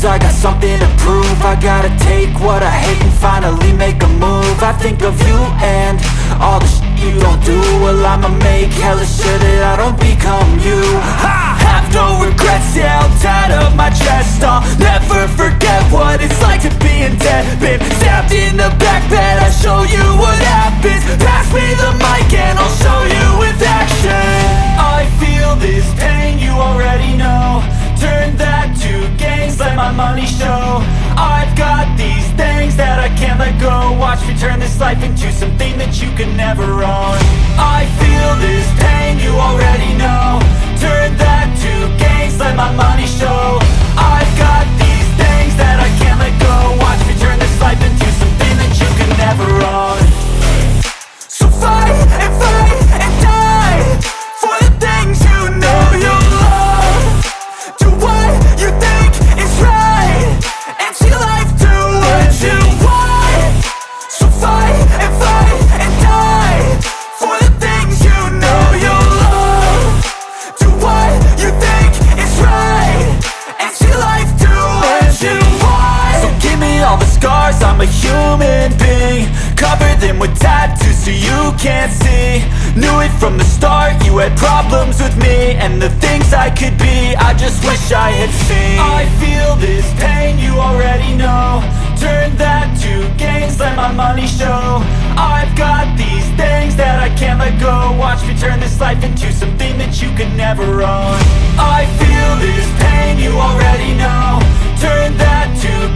cause I got something to prove. I gotta take what I hate and finally make a move. I think of you and all the shit you don't do. Well, I'ma make hella sure that I don't become you. I have no regrets, yeah, I'll tie up my chest. I'll never forget what it's like to be in debt. Been stabbed in the back bed, I'll show you what happens. Pass me the mic and I'll show you with action. I feel this pain, you already know. Turn that to gains, let my money show. I've got these things that I can't let go. Watch me turn this life into something that you can never own. I feel this pain, you already know. Turn that to gains, let my money show. I've got these things that I can't let go. Watch me turn this life into something that you can never own. So fight and die for the things you know you love. Do what you think is right and see life do what you want. So fight and die for the things you know you love. Do what you think is right and see life do what you want. So give me all the scars, I'm a human being. Cover them with tattoos so you can't see. Knew it from the start, you had problems with me and the things I could be, I just wish I had seen. I feel this pain, you already know. Turn that to gains, let my money show. I've got these things that I can't let go. Watch me turn this life into something that you could never own. I feel this pain, you already know. Turn that to